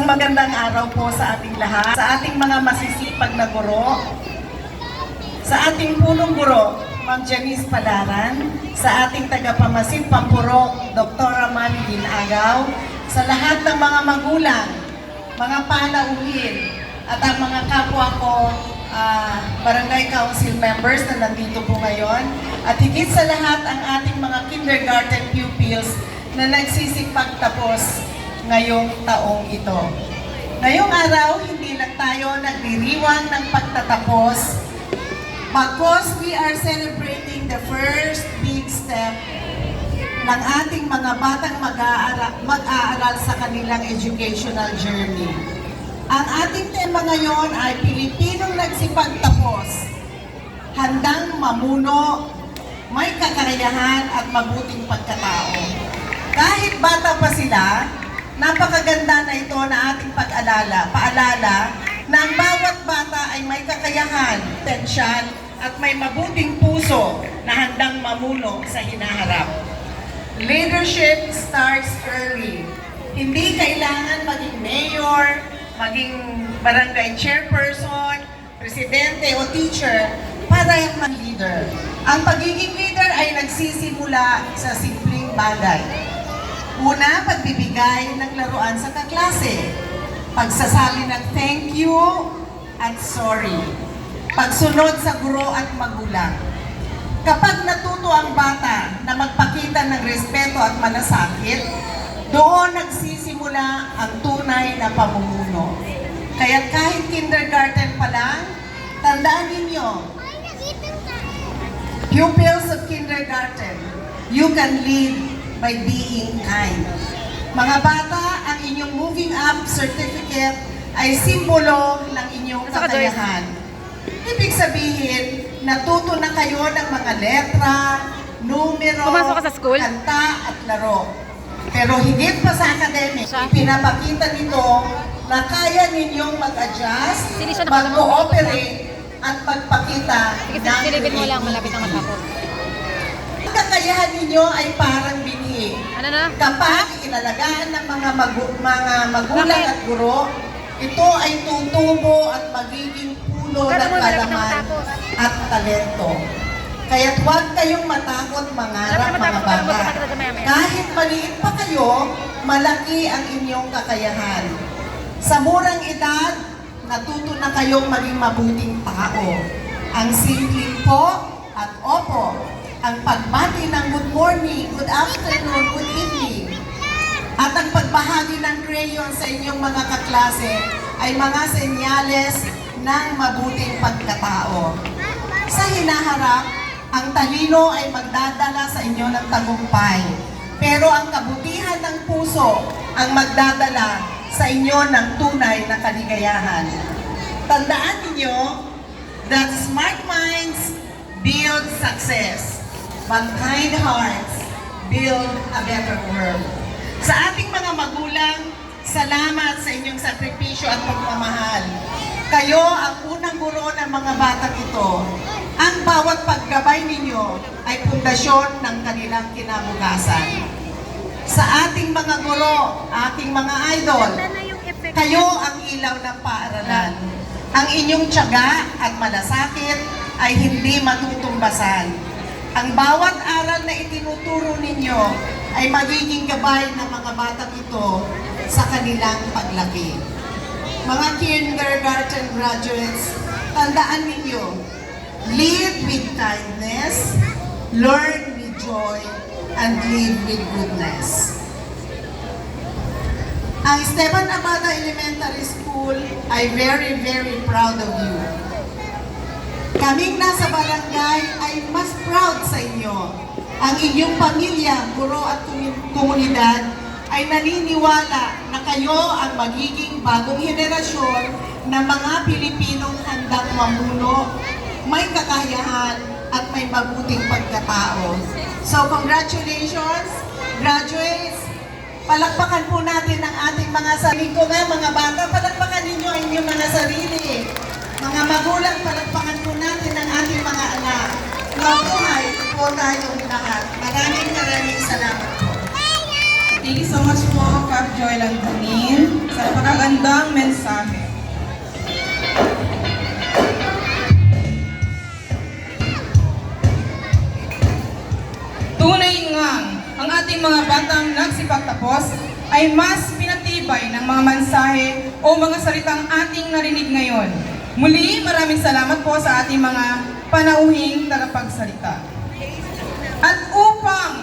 Isang magandang araw po sa ating lahat, sa ating mga masisipag na guro, sa ating punong guro, Ma'am Janice Palaran, sa ating tagapamasid Pampurok, Dr. Manilin Agaw, sa lahat ng mga magulang, mga palauhin, at ang mga kapwa ko, barangay council members na nandito po ngayon, at higit sa lahat ang ating mga kindergarten pupils na nagsisikapag tapos ngayong taong ito. Ngayong araw, hindi lang tayo nagdiriwang ng pagtatapos, because we are celebrating the first big step ng ating mga batang mag-aaral sa kanilang educational journey. Ang ating tema ngayon ay Pilipinong nagsipagtapos, handang mamuno, may kakayahan at mabuting pagkatao. Kahit bata pa sila, napakaganda na ito na ating paalala na ang bawat bata ay may kakayahan, potensyal at may mabuting puso na handang mamuno sa hinaharap. Leadership starts early. Hindi kailangan maging mayor, maging barangay chairperson, presidente o teacher para mag-leader. Ang pagiging leader ay nagsisimula sa simpleng bagay. Una, pagbibigay ng laruan sa kaklase. Pagsasabi ng thank you at sorry. Pagsunod sa guro at magulang. Kapag natuto ang bata na magpakita ng respeto at malasakit, doon nagsisimula ang tunay na pamumuno. Kaya kahit kindergarten pa lang, tandaan ninyo, pupils of kindergarten, you can lead by being kind. Mga bata, ang inyong moving up certificate ay simbolo ng inyong kakayahan. Ibig sabihin, natuto na kayo ng mga letra, numero, kanta at laro. Pero higit pa sa academic, pinapakita nito na kaya ninyong mag-adjust, mag-cooperate, at magpakita ng creativity. Ang kakayahan ninyo ay parang binhi. Kapag inalagaan ng mga magulang at guro, ito ay tutubo at magiging puno ng kalaman at talento. Kaya't huwag kayong matakot mangarap mga bata. Kahit maliit pa kayo, malaki ang inyong kakayahan. Sa murang edad, natuto na kayong maging mabuting tao. Ang simpleng po at opo, ang pagbati ng good morning, good afternoon, good evening, at ang pagbahagi ng crayon sa inyong mga kaklase ay mga senyales ng mabuting pagkatao. Sa hinaharap, ang talino ay magdadala sa inyo ng tagumpay, pero ang kabutihan ng puso ang magdadala sa inyo ng tunay na kaligayahan. Tandaan ninyo that smart minds build success, but kind hearts build a better world. Sa ating mga magulang, salamat sa inyong sakripisyo at pagmamahal. Kayo ang unang guro ng mga batang ito. Ang bawat paggabay ninyo ay pundasyon ng kanilang kinabukasan. Sa ating mga guro, ating mga idol, kayo ang ilaw ng paaralan. Ang inyong tiyaga at malasakit ay hindi matutumbasan. Ang bawat aral na itinuturo ninyo ay magiging gabay ng mga batang ito sa kanilang paglaki. Mga kindergarten graduates, tandaan ninyo, live with kindness, learn with joy, and live with goodness. Ang Esteban Abada Elementary School ay very, very proud of you. Kaming nasa barangay ay mas proud sa inyo. Ang inyong pamilya, guro at komunidad ay naniniwala na kayo ang magiging bagong henerasyon ng mga Pilipinong handang mamuno, may kakayahan at may mabuting pagkatao. So congratulations, graduates! Palakpakan po natin ang ating mga sarili ko nga, mga bata, palakpakan ninyo ang inyong mga sarili. Mga magulang, palakpakan po natin ang ating mga anak. Mabuhay po tayong lahat. Maraming salamat po. Thank you so much po, Cap Joy Lantanin. sa napakagandang mensahe. Tunay ngang ang ating mga batang nagsipagtapos ay mas pinatibay ng mga mensahe o mga salitang ating narinig ngayon. Muli, maraming salamat po sa ating mga panauhing tagapagsalita. At upang